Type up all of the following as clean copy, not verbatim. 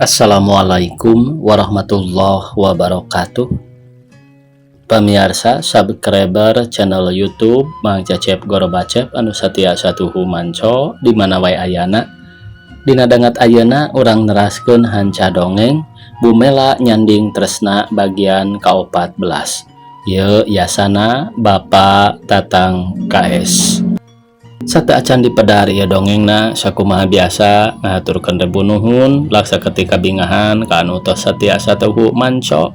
Assalamualaikum warahmatullahi wabarakatuh. Pemirsa subscriber channel YouTube Mang Cecep Gorobacep anu satia satuhu manco di mana wae ayana. Dina dangat ayeuna urang neraskeun hanca dongeng Bumela Nyanding Tresna bagian ke-14. Ye yasana Bapak Tatang KS. Sate acan dipedar ya dongengna sakumaha biasa ngaturkeun rebu nuhun laksa ketika bingahan ka anu tos satia satuhu manco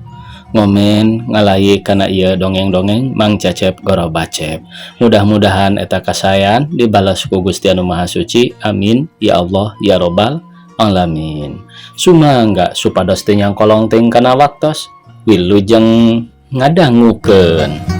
ngomen ngalayi kana ieu dongeng-dongeng Mang Cecep Gorobacep. Mudah-mudahan eta kasayan dibalas ku Gusti Anu Maha Suci. Amin ya Allah ya robbal alamin. Sumangga supados teu nyangkolong teuing kana waktos wilujeng ngadangukeun.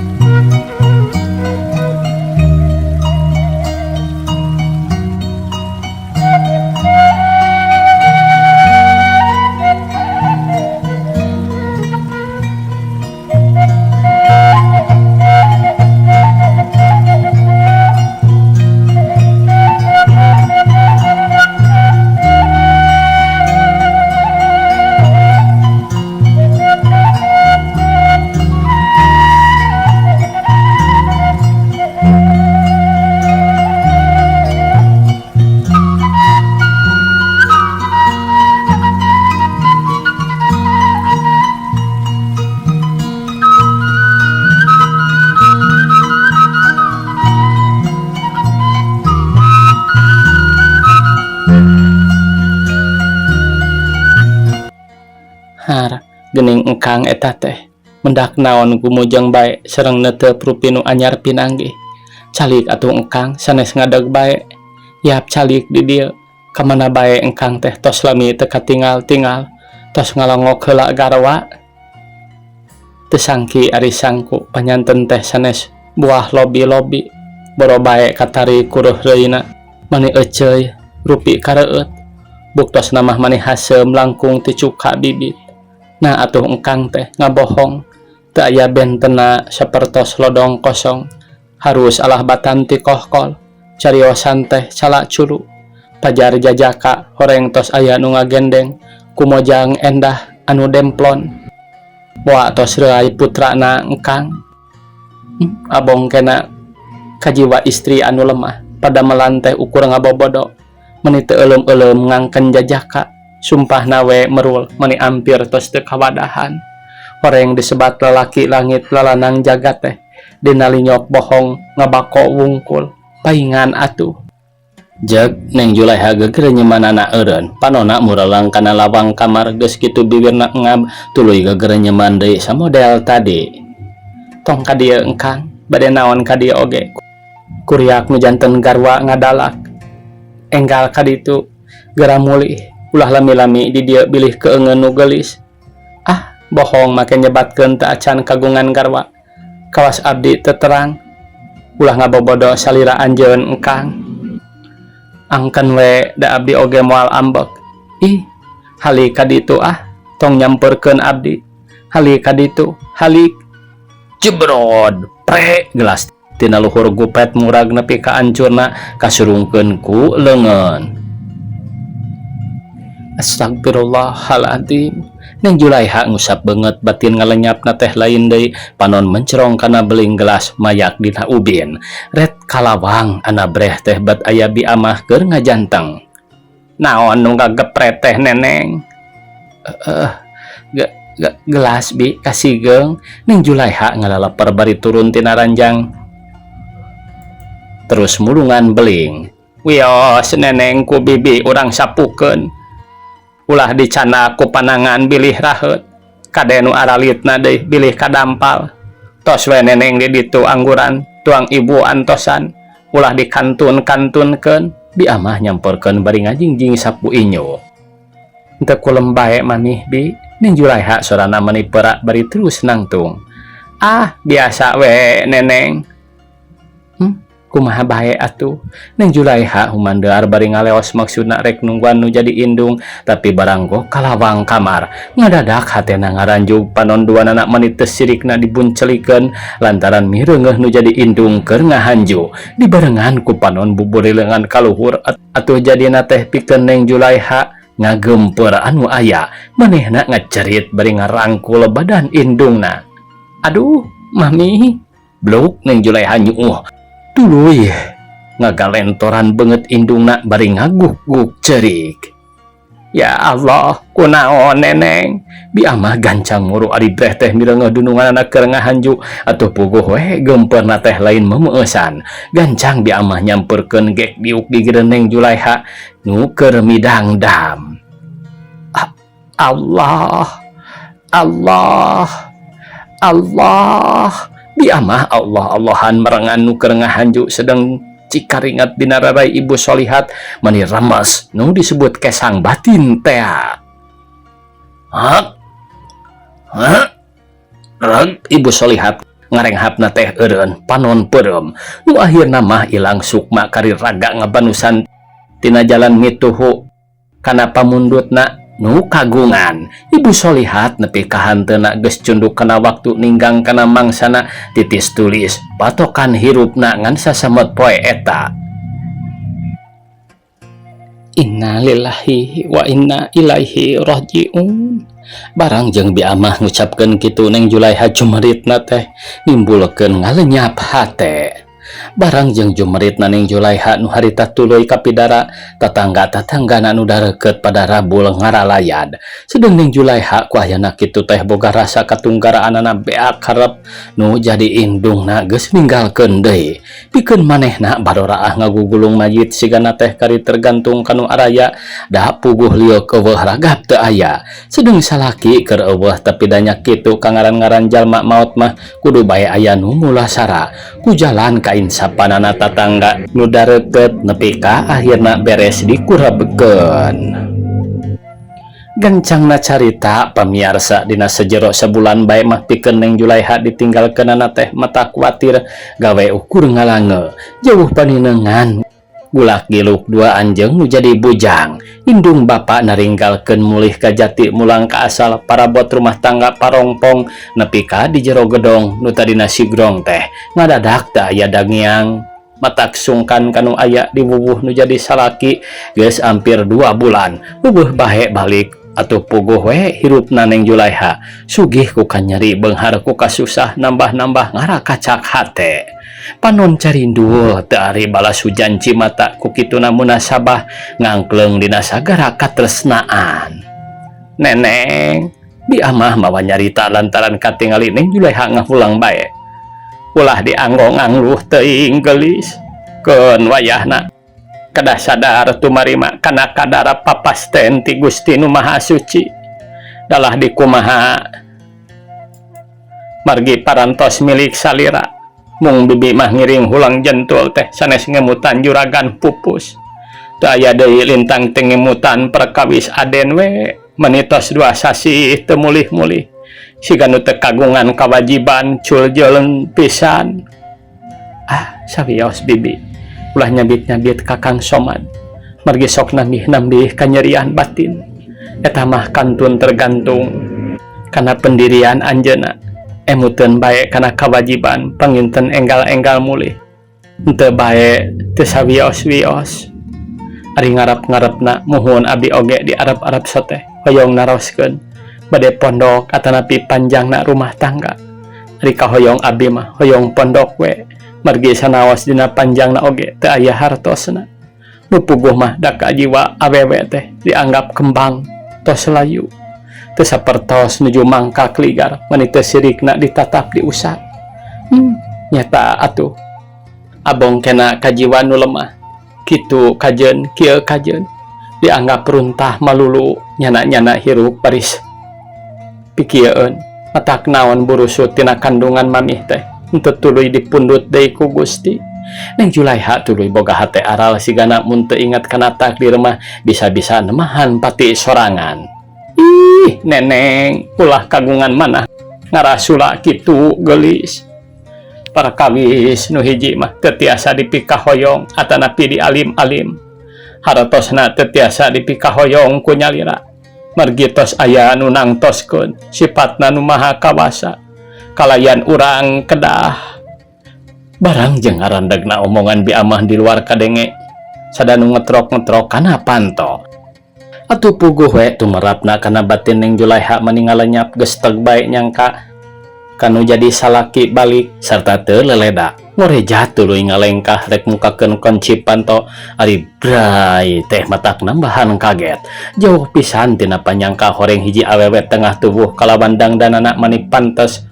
Har gening engkang eta teh mendak naon gumujeng bae sareng netep rupi nu anyar pinanggih. Calik atuh engkang sanes ngadeg bae yap calik di dieu kamana bae engkang teh tos lami teu katingal-tingal tos ngalongok heula garwa. Teu sangki ari sangku panyanten teh sanes buah lobi-lobi boro bae katari kuruh reuina mani euceuy rupi kareueut buktos namah mani haseum langkung ti cuka bibit. Nah atuh engkang teh ngabohong teu aya bentena sapertos lodong kosong harus alah batan ti kohkol cariosan teh calak culu pajar jajaka horeng tos aya nu ngagendeng kumojang endah anu demplon wa tos reuy putrana engkang abong kena kajiwa istri anu lemah pada melanteh ukur ngabobodo meni teu euleum-euleum ngangken jajaka sumpah nawe merul meni ampir tos teu kawadahan horeng disebat lalaki langit lalanang jagat teh dina linyok bohong ngabako wungkul paingan atuh jeg Neng Julaiha geger nyemanana eureun panonna muralang kana lawang kamar geus kitu bibirna ngab tuluy geger nyeman deui samodel tadi. Tong ka dieu engkang bade naon ka dieu oge kuriak nu janten garwa ngadalak enggal ka ditu geura mulih ulah lami-lami di dieu bilih keungeun nu geulis. Ah bohong make nyebatkeun teu acan kagungan garwa kawas abdi teu terang ulah ngabobodo salira anjeun engkang angken we da abdi oge moal ambek. Ih halik ka ditu tong nyamperkeun abdi halik ka ditu halik jebrod pre gelas tina luhur gupet murag nepi ka ancurna kasurungkeun ku leungeun. Astagfirullahaladzim. Neng Julaiha ngusap banget batin ngalenyapna teh lain deui panon mencerong kana beling gelas mayak dina ubin ret kalawang anabreh teh bat aya bi amah keur ngajanteng. Naon nu ngagepret teh neneng? Gelas bi kasigeung. Neng Julaiha ngalalaper bari turun tina ranjang terus mulungan beling. Wios neneng ku bibi urang sapukeun ulah dicana ku panangan bilih raheut kade nu aralitna deui bilih kadampal tos we neneng di ditu angguran tuang ibu antosan ulah dikantun-kantunkeun bi amah nyamperkeun bari ngajingjing sapu inyo teu kulem bae manih bi. Neng Julaiha sorana mani perak bari terus nangtung. Biasa we neneng. Kumaha bae atuh. Neng Julaiha humandear bari ngaleos maksudna rek nungguan nu jadi indung tapi baranggo kalawang kamar ngadadak hatena ngaranjug panon dua anak menit sirikna dibuncelikeun lantaran mireungeuh nu jadi indung keur ngahanju dibarengan ku panon buburileungan kaluhur atuh jadina teh pikeun Neng Julaiha ngagemper anu aya manehna ngecerit bari ngarangkul badan indungna. Aduh mami, bluk Neng Julaiha nyuuh. Tuluy ngagalentoran banget indungna bari ngaguk-guk cerik. Ya Allah, kunaon neneng? Bi amah gancang muru ari dreh teh mireng ngedununganna keur ngahanju atuh puguh we gemperna teh lain memeusan. Gancang bi amah nyamperkeun gek diuk di gireun Neng Julaiha nu keur midangdam. Allah, Allah, Allah. Bi amah Allah-Allahan merengan nu keur ngahanju sedang cikaringat dina rarai Ibu Solihat mani ramas nu disebut kesang batin teh. Reg Ibu Solihat ngarenghapna teh eureun panon peureum nu akhirna mah ilang sukma kari raga ngabanusan tina jalan mituhu kana pamundutna nu kagungan. Ibu Solihat nepi ka hanteuna geus cunduk kana waktu ninggang kana mangsana titis tulis patokan hirupna ngan sasamet poe eta. Inna lillahi wa inna ilaihi rajiun. Barang jeung bi amah ngucapkeun kitu Neng Julaiha jumeritna teh nimbulkeun ngalenyap hate. Barang jeung jumeritna Neng Julaiha nu harita tuluy kapidara tatangga-tatanggana nu dareukeut pada rabul ngaralayad. Sedeng Neng Julaiha ku ayeuna kitu teh boga rasa katunggaraanana beak hareup nu jadi indungna geus ninggalkeun deui. Pikeun manehna baroraah ngagugulung mayit sigana teh kari tergantung kanu araya da puguh liuk eueuh ragap teu aya. Sedeng salaki keur eueuh tapi danya kitu kangaran-ngaran jalma maot mah kudu bae aya nu mulasara ku jalan ka insapanana tatangga nu dareukeut nepi ka akhirna beres dikurebkeun. Gancangna carita pamiarsa dina sejero sebulan bae mah pikeun Neng Julaiha ditinggalkeunana teh mata kuatir gawe ukur ngalange jauh paninengan gulak giluk dua anjeung nu jadi bujang. Indung bapa naringgalkeun mulih ka jati mulang ka asal parabot rumah tangga parongpong nepi ka di jero gedong nu tadina sigrong teh ngadadak teu aya dangiang. Matak sungkan kanu aya di wuwuh nu jadi salaki geus hampir 2 bulan eueuh bae balik atuh puguh we hirupna Neng Julaiha sugih ku kanyeri beunghar ku kasusah nambah-nambah ngarakacak hate. Panon carindu teu ari balas hujan cimata ku kituna munasabah ngangkleung dina sagara katresnaan. Neneng, bi amah mawa nyarita lantaran katingali Neng Julaiha ngahulang bae. Ulah dianggong angluh teuing gelis keun wayahna kedah sadar tumarima kana kadara papasten ti Gusti Nu Maha Suci. Dalah dikumaha margi parantos milik salira mung bibi mah ngiring hulang jentul teh sanes ngemutan juragan pupus. Teu aya deui lintang teu ngemutan perkawis aden we menitos 2 sasi teu mulih-mulih. Siga nu teu kagungan kawajiban cul jeuleung pisan. Sawios bibi ulah nyabit-nyabit Kakang Somad margi sok nambih-nambih kanyerian batin eta mah kantun tergantung kana pendirian anjeunna emuteun bae kana kawajiban panginten enggal-enggal mulih henteu bae teu sawios-wios. Ari ngarep-ngarepna muhun abdi oge di arep-arep soteh hoyong naroskeun bade pondok atanapi panjangna rumah tangga. Ari kahoyong abdi mah hoyong pondok we margi sanaos dina panjangna oge teu aya hartosna. Nu puguh mah da kajiwa awewe teh dianggap kembang tos layu teu sapertos nuju mangka kligar mani teu sirikna ditatap diusap. Nyata atuh abong kena kajiwa nu lemah kitu kajeun kieu kajeun dianggap runtah malulu nyana-nyana hirup baris pikieun matak naon burusut tina kandungan mamih teh henteu tuluy dipundut deui ku Gusti. Neng Julaiha tuluy boga hate aral sigana mun teu ingat kana takdir mah bisa-bisa nemahan pati sorangan. Ih neneng ulah kagungan manah ngarasula kitu geulis. Perkawis nu hiji mah teu tiasa dipikahoyong atanapi di alim-alim. Hartosna teu tiasa dipikahoyong ku nyalira. Margi tos aya nu nangtoskeun sifatna nu maha kawasa kalayan urang kedah. Barang jeung ngarandegna omongan bi amah di luar kadenge sadanu ngetrok-ngetrok kana panto. Atuh puguh we tumerapna kana batin Neng Julaiha meninggalanyap geus teg bae nyangka kanu jadi salaki balik sarta teu leleda ngorejat tuluy ngalengkah rek mukakeun koncipan to ari bray teh matak nambahan kaget jauh pisan tina panyangka horeng hiji awewe tengah tubuh kalawan dangdanana mani pantes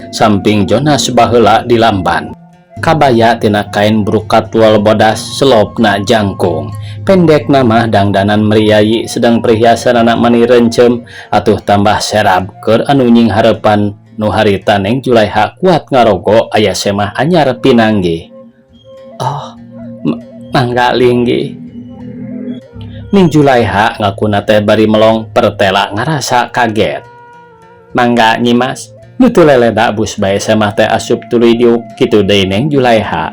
samping Jonas baheula di lamban kabaya tina kain brukat wal bodas selopna jangkung pendek nama dangdanan meriayi sedang perhiasan anak mani rencem atuh tambah serab keur anu nying harepan nu harita Neng Julaiha kuat ngarogo aya semah anyar pinanggi. Oh, mangga linggi. Neng Julaiha ngakuna teh bari melong pertela ngarasa kaget. Mangga nyimas, nu teu leleda bus bae semah teh asup tuluy diuk kitu deui Neng Julaiha.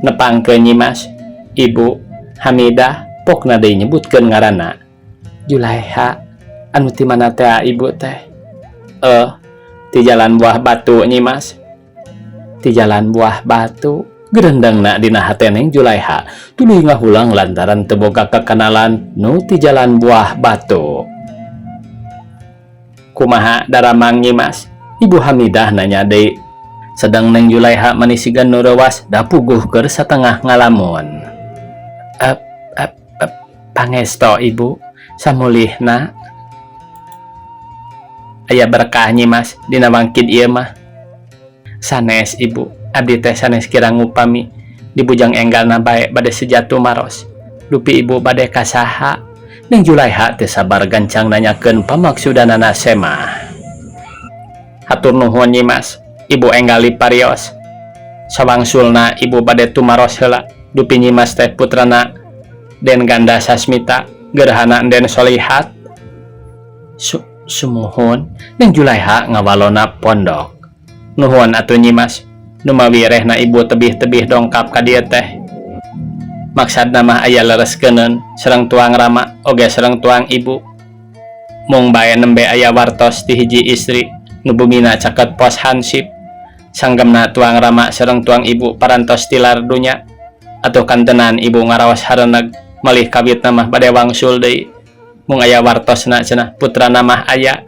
Nepangkeun nyimas, Ibu Hamidah pokna deui nyebutkeun ngaranna. Julaiha, anu ti mana teh Ibu teh? Di Jalan Buah Batu nyimas. Di Jalan Buah Batu gerendangna dina hate Neng Julaiha tuluy ngahulang lantaran teu boga kakanalan nu ti Jalan Buah Batu. Kumaha daramang nyimas? Ibu Hamidah nanya deui. Sedang Neng Julaiha manisigan nu reuwas da puguh keur satengah ngalamun. Pangesto Ibu samulihna. Aya berkah nyimas dina bangkit ieu mah. Sanes Ibu, abdi teh sanes kirang upami di bujang enggalna bae bade sejatu maros. Dupi Ibu bade kasaha? Neng Julaiha teu sabar gancang nanyakeun pamaksudanana semah. Hatur nuhun nyimas, Ibu enggali parios. Sawangsulna Ibu bade tumaros heula dupi nyimas teh putrana Den Ganda Sasmita gerhana Den Solihat. Sumuhun Neng Julaiha ngawalona pondok. Nuhun atuh nyimas, nu mawirehna Ibu tebih-tebih dongkap ka dieu teh. Maksudna mah aya lereskeun sareng tuang rama oge sareng tuang Ibu. Mung bae nembe aya wartos ti hiji istri nu bumina caket pos hansip. Sanggemna tuang rama sareng tuang Ibu parantos tilar dunya. Atuh kantenan Ibu ngaraos hareuneg malih kawitna mah bade wangsul deui. Mung aya wartosna cenah putrana mah aya.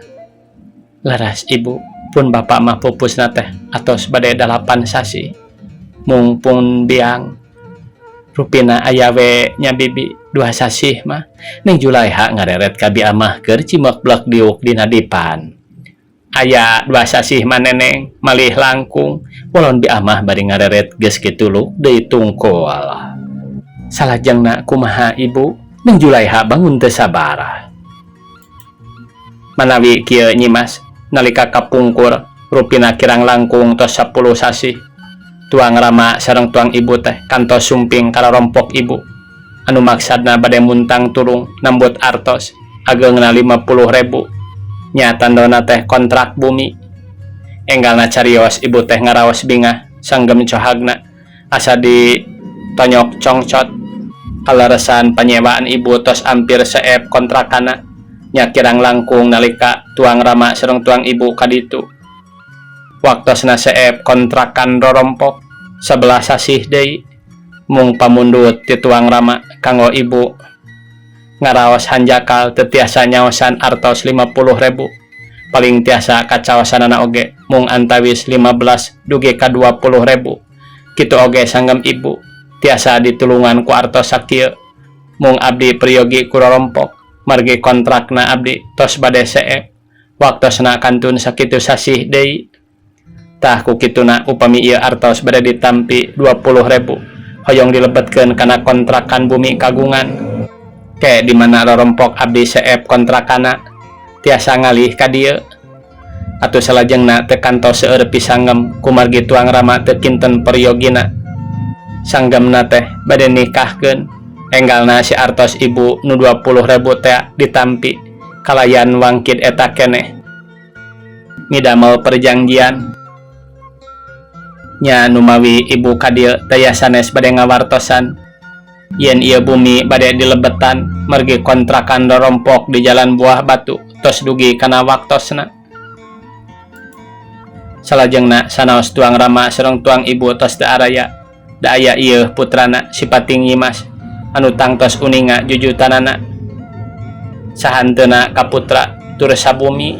Laras Ibu, pun bapak mah pupusna teh atos bade 8 sasi. Mung pun biang rupina aya we nya bibi 2 sasih mah. Neng Julaiha ngareret ka bieu mah keur cimeklek diuk dina dipan. Aya 2 sasih maneneng malih langkung walon bieu mah bari ngareret geus kitu lu deui tungkul. Salajengna kumaha Ibu? Neng Julaiha bangun teu sabar. Manawi kieu nyimas, nalika kapungkur rupina kirang langkung tos 10 sasi. Tuang rama sareng tuang Ibu teh kantos sumping kararompok Ibu. Anu maksudna bade muntang tulung nambut artos ageungna 50.000. Nya tandona teh kontrak bumi. Enggalna carios Ibu teh ngaraos bingah sanggem cohagna asa ditonyok congcot. Kalaresan panyewaan Ibu tos ampir seep kontrakana. Nya kirang langkung nalika tuang rama sareng tuang Ibu kaditu. Waktosna seep kontrakan rorompok 11 sasih deui. Mung pamundut ti tuang rama kanggo Ibu ngaraos hanjakal teu tiasa nyaosan artos 50.000. Paling tiasa kacaosanana oge mung antawis 15 dugi ka 20.000. Kitu oge sanggem Ibu tiasa ditulungan ku artos sakieu. Mung abdi priyogi ku rorompok margi kontrakna abdi tos bade seep. Waktosna kantun sakitu sasih deui. Tah ku kituna upami ieu artos bade ditampi 20.000 hoyong dilebetkeun kana kontrakan bumi kagungan. Ke di mana rorompok abdi seep kontrakana tiasa ngalih ka dieu. Atuh salajengna teu kantos seueur pisanggem ku margi tuang rama teu kinten priyogina. Sanggemna teh bade nikahkeun. Enggalna si artos Ibu nu 20.000 teh ditampi kalayan wangkit eta keneh. Midamel perjanjian. Nya nu mawi Ibu ka dieu daya sanes bade ngawartosan yen ieu bumi bade dilebetan margi kontrakan rorompok di Jalan Buah Batu tos dugi kana waktosna. Salajengna sanaos tuang rama sareng tuang Ibu tos teu araya. Da aya ieu putrana si Pating Nyimas anu tangtos uninga jujutanana. sahantena kaputra Tursabumi.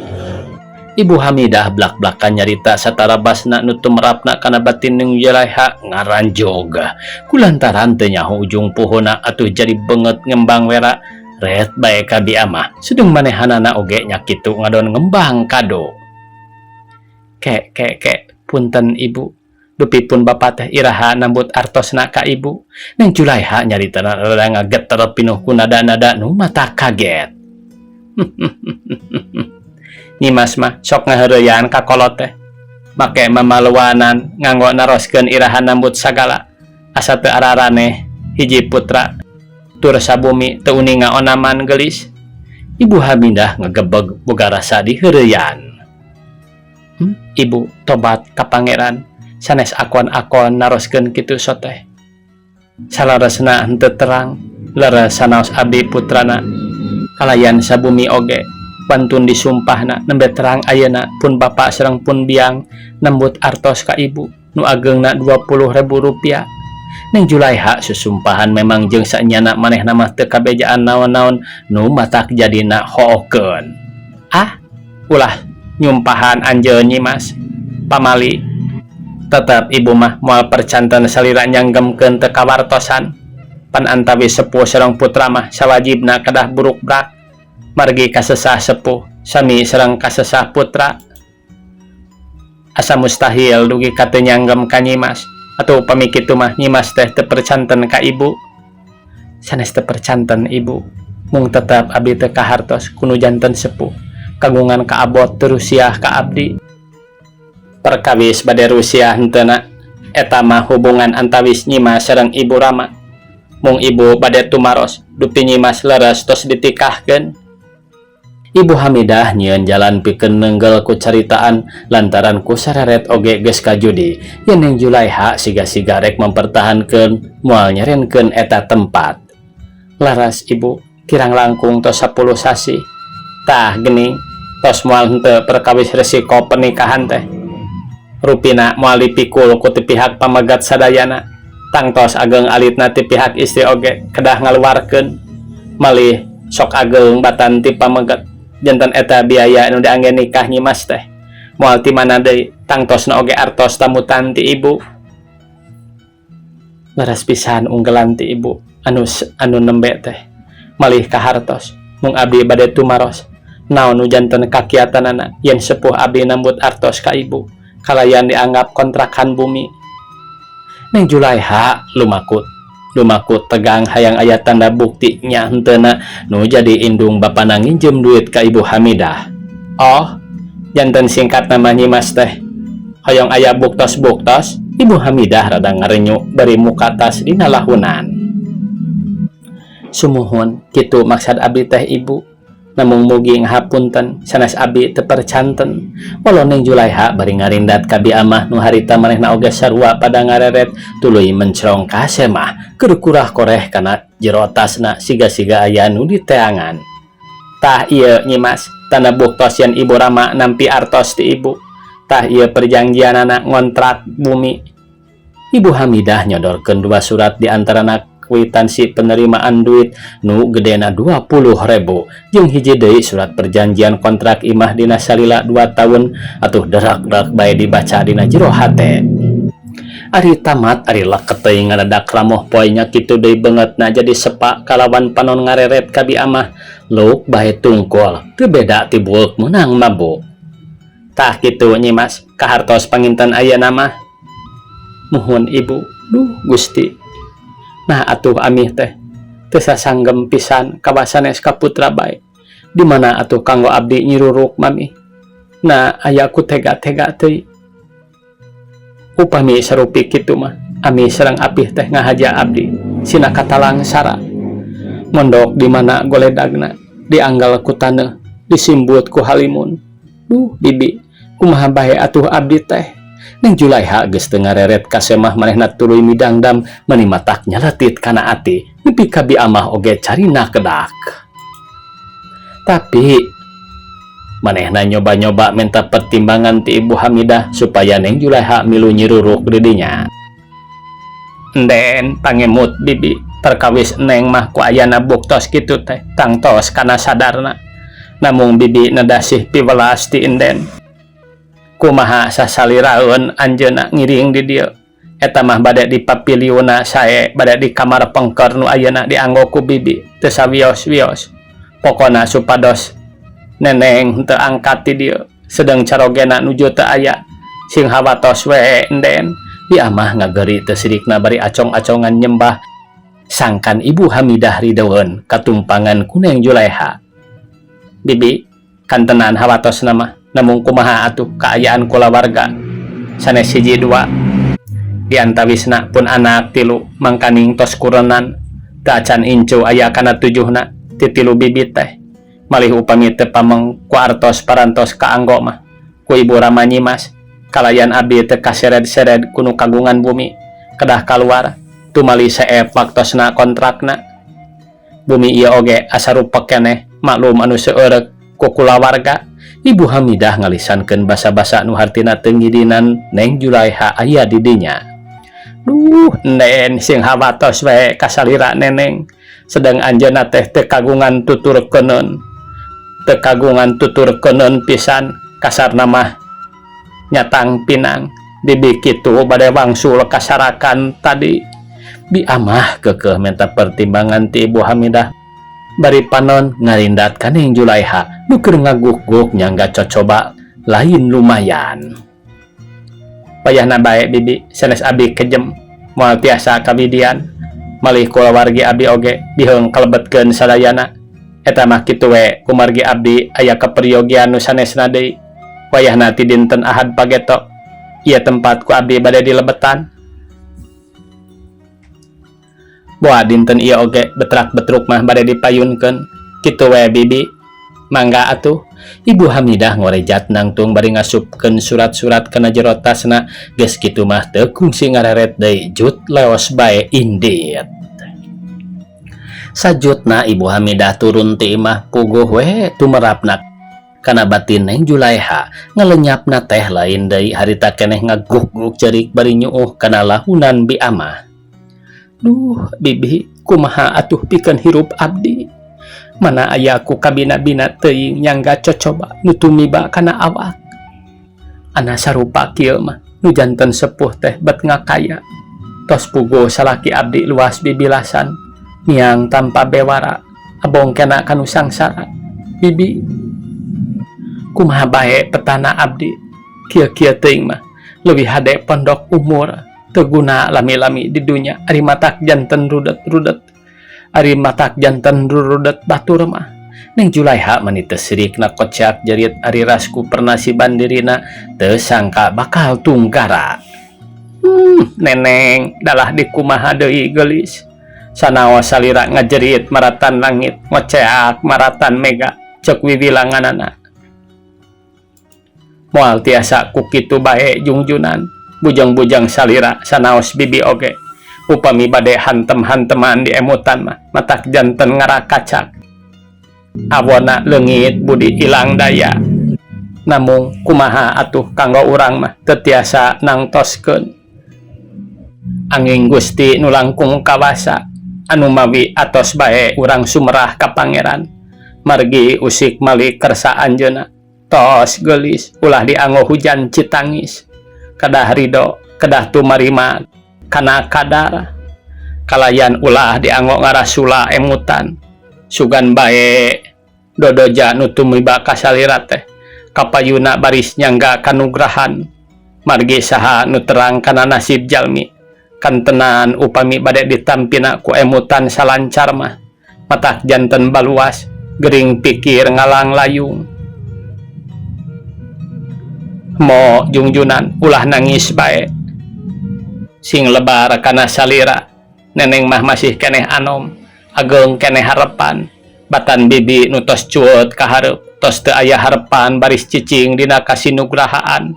Ibu Hamidah blak-blakan nyarita satarabasna nu tumrapna kana batin ning Julaiha ngaranjog kulantaran teu nyaho ujung pohona atuh jadi beungeut ngembang wera ret bae ka Abi Amah sedeng manehanana oge nya kitu ngadon ngembang kado. Kek punten ibu, dupipun bapak teh iraha nambut artosna ka ibu. Neng Julaiha nyaritana rada ngageter pinuh ku nada-nada nu mata kaget. Nyimas mah sok ngaheureuyan ka kolot teh. Make mamaluanan nganggo naroskeun iraha nambut sagala. Asa teu araraneh hiji putra Tursabumi teu uning ngaonaman geulis. Ibu Hamidah ngagebeg boga rasa diheureuyan. Ibu tobat ka pangeran sanes akon-akon naroskeun kitu soteh. Salaresna henteu terang leres sanaos abdi putrana kalayan sabumi oge pantun disumpahna nembe terang ayeuna pun bapak sareng pun biang nembut artos ka ibu nu ageungna Rp20.000. Neng Julaiha susumpahan memang jeung sanyana manehna mah teu kabejaan naon-naon nu matak jadina hookeun. Ulah nyumpahan anjeun Nyimas pamali tetep ibu mah moal percanten salira nyanggemkeun teu kawartosan pan antawis sepuh sareng putra mah sawajibna kedah buruk-brak margi kasesah sepuh sami sareng kasesah putra. Asa mustahil dugi kate nyanggem ka Nyimas atuh upami kitu mah Nyimas teh teu percanten ka ibu. Sanes teu percanten ibu mung tetep abdi teu kahartos kudu janten sepuh kagungan ka abot teu rusiah ka abdi. Perkawis bade rusiah henteuna eta mah hubungan antawis Nyimas sareng Ibu Rama. Mung ibu bade tumaros dupi Nyimas leres tos ditikahkeun. Ibu Hamidah nyieun jalan pikeun neunggel ku caritaan lantaran ku sareret oge geus kajudi yen Neng Julaiha siga-siga rek mempertahankeun moal nyarenkeun eta tempat. Laras ibu kirang langkung tos 10 sasi. Tah geuning tos moal henteu perkawis resiko pernikahan teh. Rupina moal dipikul ku ti pihak pamegat sadayana. Tangtos ageung alitna ti pihak istri oge kedah ngaluarkeun malih sok ageung batan ti pamegat. Jantan eta biaya nu diangge nikah Nyimas teh moal ti mana deui tangtosna oge artos tamutan ti ibu. Leres pisan unggelan ti ibu anu nembe teh malih kahartos mung abdi bade tumaros naon nu janten kakiatanana yen sepuh abdi nambut artos ka ibu kalayan dianggap kontrakan bumi. Neng Julaiha lumakut tegang hayang aya tanda bukti nya henteuna nu jadi indung bapana nginjem duit ka Ibu Hamidah. Oh, janten singkat nama Nyimas teh hoyong aya buktos-buktos. Ibu Hamidah rada ngarenyu bari muka tas dina lahunan. Sumuhun kitu maksud abdi teh ibu. Namung mugi ngahapunten sanes abdi teu percanten. Walau Neng Julaiha bari ngarindat ka Abi Amah nu harita manehna oge sarua pada ngareret tuluy mencrong ka semah keur kurah koreh kana jero tasna siga-siga aya nu diteangan. Tah ieu Nyimas tanda buktos yen Ibu Rama nampi artos ti ibu. Tah ieu perjanjianana ngontrak bumi. Ibu Hamidah nyodorkeun 2 surat di antarana kwitansi penerimaan duit nu gedena Rp20.000 jeung hiji deui surat perjanjian kontrak imah dina salila 2 tahun atuh derak-derak bae dibaca dina jero hate. Ari tamat ari leket teuing ngadadak ramoh poe nya kitu deui beungeutna jadi sepak kalawan panon ngareret ka Abi Amah luk bae tungkul teu beda ti bueuk meunang mabuk. Tah kitu Nyimas kahartos panginten ayeuna mah. Muhun ibu. Duh Gusti. Nah atuh amih teh teu sasanggem pisan kawasanes ka putra bae. Di mana atuh kanggo abdi nyiruruk mami. Nah aya ku tega-tega teuy. Upami sarupi kitu mah ami sareng apih teh ngahaja abdi sina katalang sara. Mondok di mana goledagna dianggal ku taneuh disimbut ku halimun. Duh bibi kumaha bae atuh abdi teh. Neng Julaiha geus teu ngareret ka semah manehna tuluy midangdam meuni matak nyaletit kana ati nepi ka Abi Amah oge carina kedak. Tapi manehna nyoba-nyoba minta pertimbangan ti Ibu Hamidah supaya Neng Julaiha milu nyiruruk di dinya. Enden pangemut bibi perkawis neng mah ku ayana buktos kitu teh tangtos kana sadarna namung bibi nedasih piwelas ti inden kumaha sasaliraeun anjeunna ngiring di dieu eta mah bade dipapiliuna sae bade di kamar pengker nu ayeuna dianggo ku bibi teu sawios-wios pokona supados neneng teu angkat ti dieu sedang carogena nuju teu aya sing hawatos we enden di amah ngageri teu sidikna bari acong-acongan nyembah sangkan Ibu Hamidah Ridwan katumpangan kuneng Julaiha bibi kantenan hawatos nama namung kumaha atuh kaayaan kulawarga sanes hiji dua diantawisna pun anak tilu mangkaning tos kurenan teu acan incu aya kana tujuhna ti tilu bibit teh malih upami teu pameng ku artos parantos kaanggo mah ku Ibu Rama Nyimas kalayan abdi teu kasered-sered kunu kagungan bumi kedah kaluar tumali seep waktosna kontrakna bumi ieu oge asarupa keneh maklum anu seureug ku kulawarga Ibu Hamidah ngalisankeun basa-basa nu hartina teu ngidinan Neng Julaiha aya di dinya. Duh, nen sing hawatos we kasalira neneng sedang anjeunna teh teu kagungan tuturkeuneun. Teu kagungan tuturkeuneun pisan kasarna mah nyatang pinang bibi kitu bade wangsul kasarakan tadi bi amah keukeuh menta pertimbangan ti Ibu Hamidah bari panon ngarindat ka Neng Julaiha nu keur ngaguk-guk nyangga cocoba lain lumayan payahna bae bibi sanes abi kejem moal tiasa kawidian malih kulawargi abi oge biheung kalebetkeun sadayana eta mah kitu we kumargi abdi aya kaperyogian nu sanesna deui wayahna ti dinten Ahad pageto ieu tempat ku abdi bade dilebetan boa dinten ieu oge betrak-betruk mah bade dipayunkeun kitu we bibi mangga atuh Ibu Hamidah ngorejat nangtung bari ngasupkeun surat-surat kana jero tasna geus kitu mah teu kungsi ngareret deui jut leos bae indit sajutna Ibu Hamidah turun ti imah puguh we tumerapna kana batin Neng Julaiha ngalenyapna teh lain deui harita keneh ngaguk-guk cerik bari nyuuh kana lahunan bi amah. Duh bibi kumaha atuh pikeun hirup abdi mana aya ku kabina-bina teuing nyangga cocoba nu tumiba kana awak ana sarupa kieu mah nu janten sepuh teh bet ngakaya tos puguh salaki abdi luas bibilasan niang tanpa bewara abong kena kanu sangsara bibi kumaha bae petana abdi kieu-kieu teuing mah leuwih hade pondok umur teu guna lami-lami di dunya ari matak janten rudet-rudet ari matak janten rudet batur mah Neng Julaiha meuni teu sirikna kocak jerit ari rasku pernasiban dirina teu sangka bakal tunggara neneng dalah dikumaha deui geulis sanaos salira ngajerit maratan langit ngoceak maratan mega cek wiwilanganana moal tiasa ku kitu bae jungjunan bujang-bujang salira sanaos bibi oge upami bade hantem-hanteman di emutan mah matak janten ngarakacak awona leungit budi ilang daya namung kumaha atuh kanggo urang mah teu tiasa nangtoskeun angin Gusti nu langkung kawasa anu mawi atos bae urang sumerah ka pangeran margi usik malik kersa anjeunna tos geulis ulah dianggo hujan citangis kedah ridho kedah tumarima kana kadar kalayan ulah dianggo ngarasula emutan sugan bae dodoja nu tumiba kasalira teh kapayuna baris nyangga kanugrahan margi saha nu terang kana nasib jalmi kantenan upami bade ditampina ku emutan salancar mah matak janten baluas gering pikir ngalang layung mo jungjunan ulah nangis bae sing lebar kana salira neneng mah masih keneh anom ageung keneh harepan batan bibi nu tos cueut ka hareup tos teu aya harepan baris cicing dina kasinugrahaan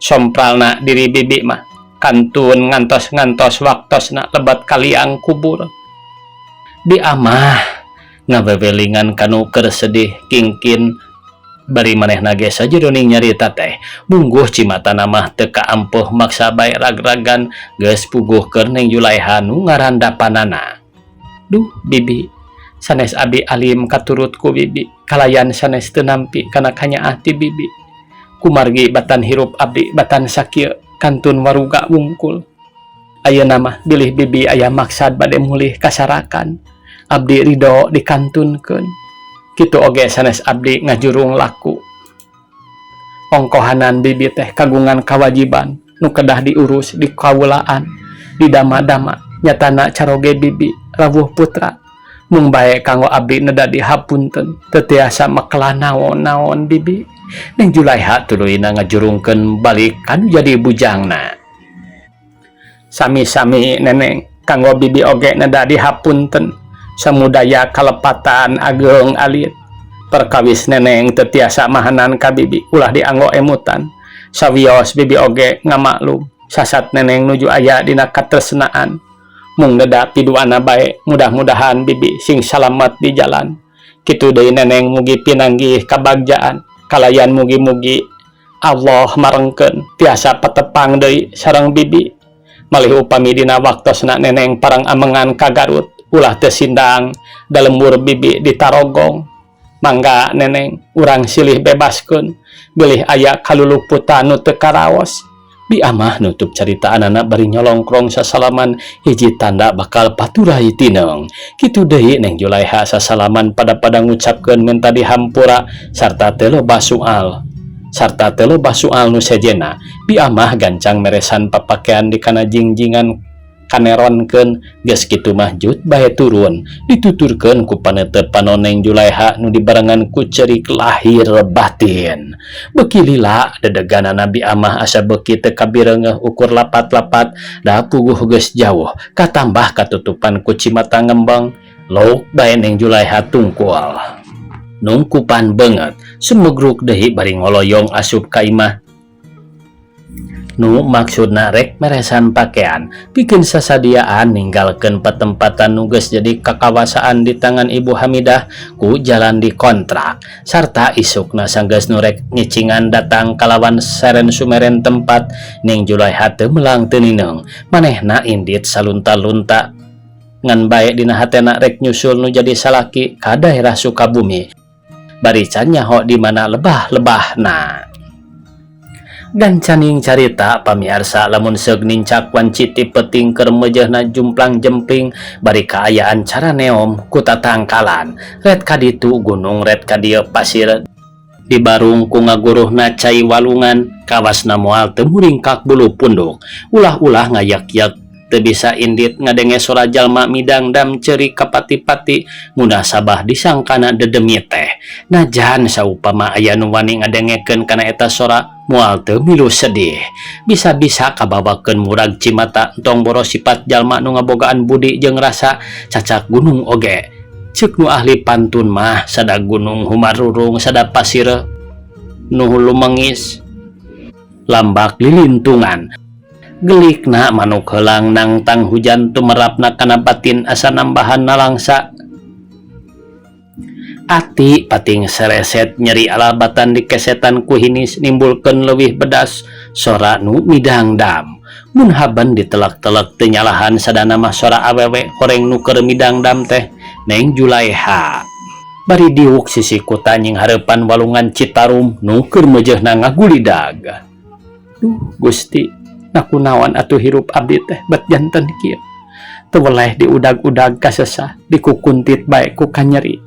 sompralna diri bibi mah kantun ngantos-ngantos waktosna lebat kaliang kubur di amah ngawewelingan kanu keur sedih kingkin bari manehna ge sajeroning nyarita teh mungguh cimatana mah teu kaampuh maksa bae rag-ragan geus puguh keur Neng Julaiha nu ngarandapanana Duh bibi, sanes abdi alim katurutku bibi, kalayan sanes teu nampi kana kanyaah ti bibi. Kumargi batan hirup abdi batan sakieu kantun waruga wungkul. Ayeuna mah bilih bibi aya maksad bade mulih kasarakan, abdi ridho dikantunkeun. Kitu oge sanes abdi ngajurung laku. Ongkohanan bibi teh kagungan kawajiban nu kedah diurus di kawulaan, di dama-dama. Nyatana caroge bibi rawuh putra mung bae kanggo abdi neda dihapunten teu tiasa makelah naon-naon bibi. Neng Julaiha tuluy-na ngajurungkeun balik kanu jadi bujangna. Sami-sami neneng kanggo bibi oge neda dihapunten samudaya kalepatan ageng alit. Perkawis neneng teu tiasa mahanan ka bibi ulah dianggo emutan. Sawios bibi oge ngamaklum sasat neneng nuju aya dina katresnaan. Mung neda piduana bae, mudah-mudahan bibi sing salamet di jalan. Kitu deui neneng mugi pinanggih kabagjaan, kalayan mugi-mugi Allah marengkeun tiasa patepang deui sareng bibi. Malih upami dina waktosna neneng parang amengan ka Garut, ulah teu sindang dalembur bibi di Tarogong. Mangga neneng urang silih bebaskeun bilih aya kaluluputan nu teu karaos. Bi amah nutup carita anana bari nyolongkrong sasalaman hiji tanda bakal paturai tineng. Kitu deui Neng Julaiha sasalaman pada ngucapkeun menta dihampura sarta teu loba soal. Sarta teu loba soal nu sejena, bi amah gancang meresan papakean di kana jingjingan kaneronkeun geus kitu mah jut bae turun dituturkeun ku paneuteut panoneng Julaiha nu dibarengan ku cerik lahir batin. Beuki lila dedegan Nabi amah asa beuki teu kabireungeuh ukur lapat-lapat da puguh geus jauh katambah katutupan ku cimata ngembang lok bae Neng Julaiha tungkul. Nungkupan beungeut sumegruk deui bari ngoloyong asup ka imah. Nu maksudna rek meresan pakean bikin sasadiaan ninggalkeun patempatan nu geus jadi kakawasaan di tangan Ibu Hamidah ku jalan dikontrak sarta isukna sanggeus nu rek ngicingan datang kalawan seren sumeren tempat Neng Julaiha teu melang teu nineng manehna indit salunta-lunta ngan bae dina hatena rek nyusul nu jadi salaki ka daerah Sukabumi bari can nyaho di mana lebah-lebahna. Gancaning carita pamiarsa lamun seug nincak wanciti peting keur meujeuhna jumplang jemping bari kaayaan cara neom ku tatangkalan red kaditu gunung red kadieu pasir dibarung ku ngaguruhna cai walungan kawasna moal teu muringkak bulu punduk ulah-ulah ngayak-yak teu bisa indit ngadenge sora jalma midangdam ceuri kapati-pati munasabah disangkana dedemi teh najan saupama aya nu wani ngadengekeun kana eta sora moal teu milu sedih bisa-bisa kabawakeun murag cimata entong boros sifat jalma nu ngabogaan budi jeung rasa cacak gunung oge ceuk nu ahli pantun mah sada gunung humarurung sada pasir nu lumengis lambak lilintungan gelikna manuk heulang nang tang hujan tumerapna kana batin asa nambahan nalangsa ati pating sereset nyeri alabatan dikesetan ku hinis nimbulkeun leuwih bedas sora nu midangdam mun haban ditelek-telek teu nyalahan sadana mah sora awewe horeng nu keur midangdam teh Neng Julaiha bari diuk sisi kuta nying hareupan walungan Citarum nu keur meujeuhna ngagulidag. Duh Gusti, nakunaon atuh hirup abdi teh bet janten kieu teu weleh diudag-udag kasesah dikukuntit bae ku kanyeri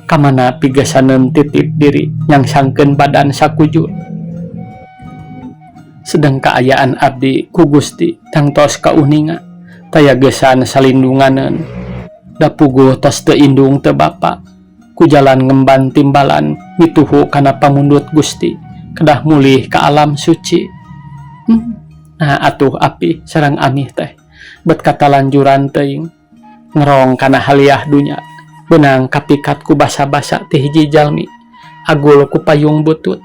kamana pigesaneun titip diri nyangsangkeun badan sakujur sedeng kaayaan abdi ku Gusti tangtos kauninga tayagesan salindunganeun da puguh tos teu indung teu bapa ku jalan ngemban timbalan mituhu kana pamundut Gusti kedah mulih ka alam suci. Nah atuh api sareng amih teh bet katalanjuran teuing ngerong kana haliah dunya benang kapikat ku basa-basa ti hiji jalmi agul ku payung butut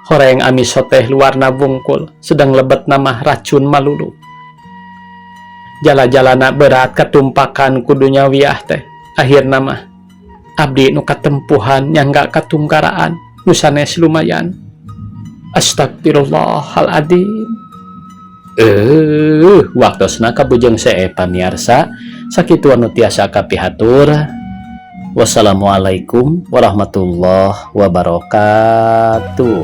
horeng ami soteh luarna wungkul sedang lebet namah racun malulu jala-jalana berat katumpakan ku dunyawiah teh akhirna mah abdi nu katempuhan nyangga katungkaraan nu sanes lumayan. Astagfirullahaladzim. Waktosna kabujeng sae pamirsa, sakitu anu tiasa kapihatur. Wassalamualaikum warahmatullahi wabarakatuh.